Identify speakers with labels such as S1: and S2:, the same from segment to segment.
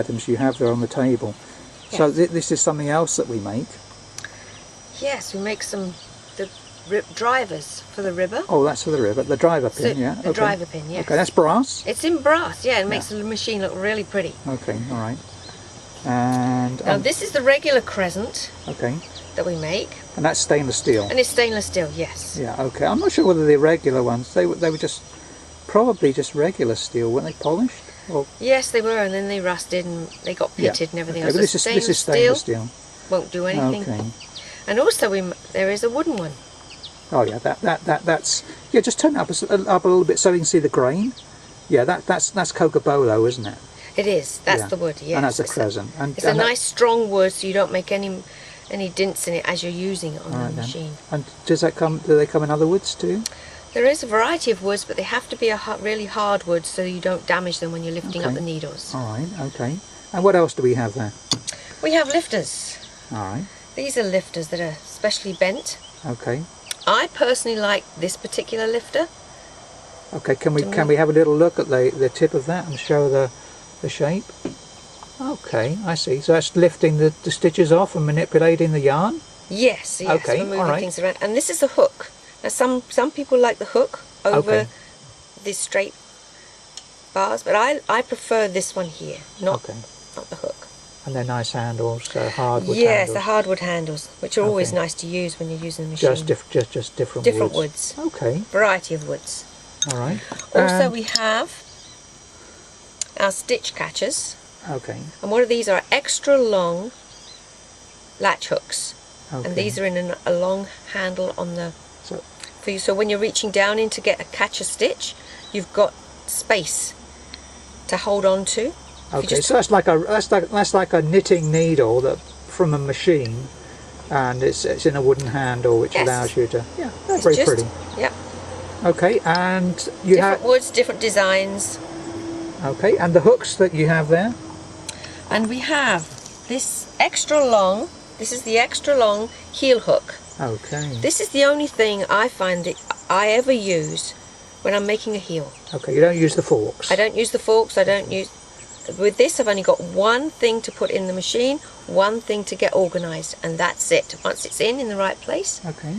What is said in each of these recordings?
S1: items you have there on the table.
S2: Yes.
S1: So this is something else that we make.
S2: Yes, we make the drivers for the ribber.
S1: Oh, that's for the ribber. The driver pin,
S2: So,
S1: yeah.
S2: the driver pin, yes.
S1: Okay, that's brass.
S2: It's in brass, yeah. It makes the machine look really pretty.
S1: Okay, all right. And
S2: Now this is the regular crescent
S1: okay,
S2: that we make,
S1: and that's stainless steel.
S2: and it's stainless steel. Yes.
S1: Yeah. Okay. I'm not sure whether the regular ones they were just probably just regular steel, weren't they, polished? Or
S2: Yes, they were, and then they rusted and they got pitted and everything
S1: okay,
S2: else.
S1: but
S2: The
S1: this is stainless steel.
S2: won't do anything.
S1: Okay.
S2: And also there is a wooden one.
S1: Oh yeah, that's yeah. Just turn it up up a little bit so you can see the grain. Yeah, that's Cocobolo, isn't it?
S2: It is. That's
S1: Yeah.
S2: the wood. Yes.
S1: And that's a
S2: It's
S1: crescent.
S2: It's a nice strong wood, so you don't make any dints in it as you're using it on
S1: All
S2: the
S1: right, then.
S2: machine.
S1: And does that come? Do they come in other woods too?
S2: There is a variety of woods, but they have to be a really hard wood so you don't damage them when you're lifting up
S1: Okay.
S2: the needles.
S1: All right. Okay. And what else do we have there?
S2: We have lifters.
S1: All right.
S2: These are lifters that are specially bent.
S1: Okay.
S2: I personally like this particular lifter.
S1: Okay. Can we have a little look at the tip of that and show the shape? Okay, I see. So that's lifting the stitches off and manipulating the yarn.
S2: Yes,
S1: Okay,
S2: we're moving
S1: all right.
S2: things around. And this is a hook. Now some people like the hook over
S1: Okay.
S2: these straight bars, but I prefer this one here, not the hook.
S1: And they're nice handles, hardwood
S2: Yes,
S1: handles.
S2: the hardwood handles, which are always
S1: Okay.
S2: nice to use when you're using the machine.
S1: Just different
S2: Different
S1: woods.
S2: woods.
S1: Okay,
S2: Variety of woods.
S1: all right.
S2: Also we have our stitch catchers,
S1: Okay,
S2: and one of these are extra long latch hooks,
S1: okay.
S2: and these are in a long handle on the
S1: So,
S2: for you. So when you're reaching down in to catch a stitch, you've got space to hold on to.
S1: okay, so that's like a knitting needle that from a machine, and it's in a wooden handle which
S2: Yes.
S1: allows you to. Yeah, that's
S2: It's
S1: very
S2: just-
S1: pretty.
S2: Yeah,
S1: Okay, and you
S2: different
S1: have
S2: woods, different designs,
S1: okay, and the hooks that you have there.
S2: and we have this extra long. This is the extra long heel hook.
S1: Okay.
S2: This is the only thing I find that I ever use when I'm making a heel.
S1: Okay, you don't use the forks.
S2: I don't use the forks. I don't use. With this, I've only got one thing to put in the machine, one thing to get organised, and that's it. Once it's in the right place,
S1: Okay.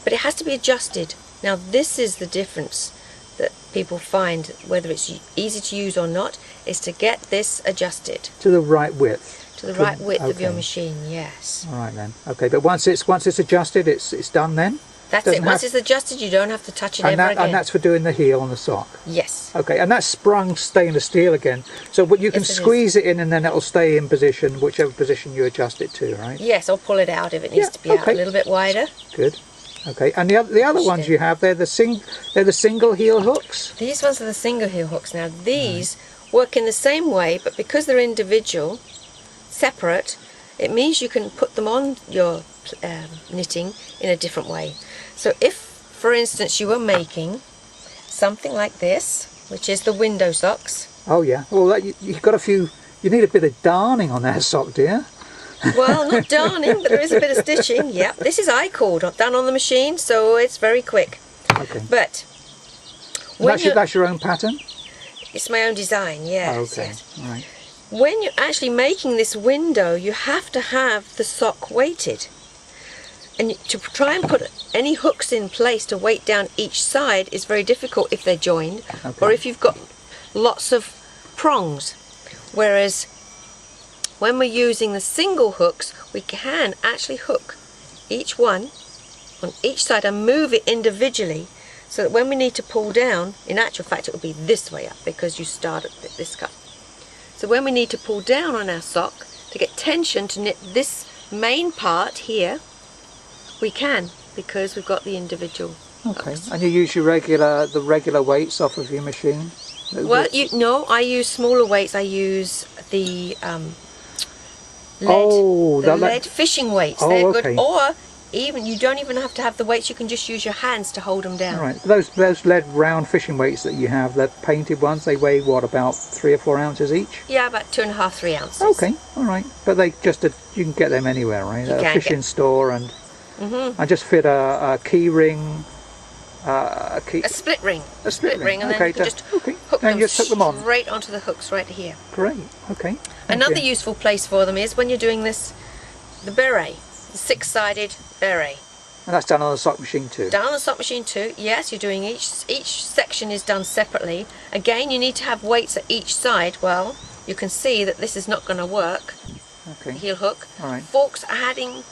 S2: but it has to be adjusted. Now, this is the difference that people find, whether it's easy to use or not, is to get this adjusted
S1: To the right width.
S2: to the right width of your
S1: okay.
S2: machine. Yes,
S1: All right then. Okay, but once it's adjusted, it's done then.
S2: that's
S1: Doesn't
S2: it. Once
S1: have-
S2: it's adjusted, you don't have to touch it
S1: And
S2: ever again.
S1: and that's for doing the heel on the sock.
S2: Yes.
S1: Okay, and that's sprung stainless steel again. So what you can
S2: Yes, it is.
S1: squeeze it in, and then it'll stay in position, whichever position you adjust it to, right?
S2: Yes, I'll pull it out if it needs
S1: Yeah,
S2: to be out
S1: okay.
S2: a little bit wider.
S1: Good. Okay, and the other ones
S2: Stay.
S1: you have, they're the single heel hooks.
S2: These ones are the single heel hooks. Now these work in the same way, but because they're individual, separate, it means you can put them on your knitting in a different way. So if, for instance, you were making something like this, which is the window socks.
S1: Oh yeah. Well, you've got a few. You need a bit of darning on that sock, dear.
S2: Well, not darning, but there is a bit of stitching. Yep, this is I-cord, done on the machine, so it's very quick.
S1: Okay.
S2: But
S1: And
S2: when
S1: that's your own pattern.
S2: it's my own design, yes.
S1: Oh, okay.
S2: Yes.
S1: All right.
S2: When you're actually making this window, you have to have the sock weighted. And to try and put any hooks in place to weight down each side is very difficult if they're joined,
S1: Okay.
S2: or if you've got lots of prongs. Whereas when we're using the single hooks, we can actually hook each one on each side and move it individually, so that when we need to pull down, in actual fact it will be this way up because you start at this cut. So when we need to pull down on our sock to get tension to knit this main part here, we can, because we've got the individual
S1: Okay.
S2: hooks.
S1: And you use the regular weights off of your machine.
S2: Well, I use smaller weights. I use the lead,
S1: Oh,
S2: the
S1: that
S2: lead fishing weights.
S1: Oh,
S2: They're
S1: okay.
S2: good. Or even you don't even have to have the weights. You can just use your hands to hold them down.
S1: All right. Those lead round fishing weights that you have, the painted ones, they weigh what, about 3 or 4 ounces each?
S2: Yeah, about 2.5, 3 ounces.
S1: Okay. All right. But they you can get them anywhere, right?
S2: You
S1: At a
S2: can
S1: fishing store, and I just fit a key ring Keep
S2: A split ring.
S1: a split ring.
S2: and then
S1: Okay,
S2: you can just
S1: okay.
S2: hook
S1: Then
S2: them
S1: you just hook them on.
S2: straight onto the hooks right here.
S1: Great. Okay. Thank
S2: Another
S1: you.
S2: useful place for them is when you're doing this, the beret, the 6-sided beret.
S1: And that's done on the sock machine too.
S2: Done on the sock machine too. Yes, you're doing each section is done separately. Again, you need to have weights at each side. Well, you can see that this is not going to work.
S1: Okay.
S2: The heel hook.
S1: All right.
S2: Forks, adding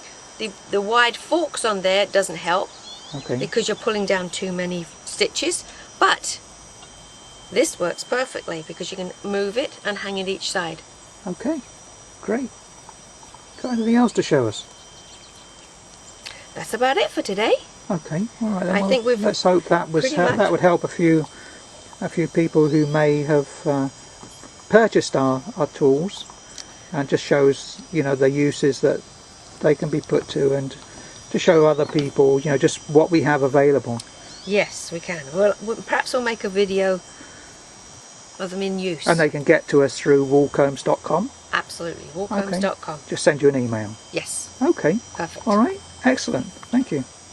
S2: the wide forks on there doesn't help
S1: Okay.
S2: because you're pulling down too many stitches. But this works perfectly because you can move it and hang it each side.
S1: Okay. Great. Got anything else to show us?
S2: That's about it for today.
S1: Okay. All right. Then,
S2: I think we've
S1: let's hope that was
S2: pretty much-
S1: that would help a few people who may have purchased our tools, and just shows the uses that they can be put to, and to show other people just what we have available.
S2: Yes, we can. Well, perhaps we'll make a video of them in use.
S1: And they can get to us through woolcombs.com.
S2: Absolutely. Woolcombs.com.
S1: Just send you an email.
S2: Yes.
S1: Okay.
S2: Perfect.
S1: All right. Excellent. Thank you.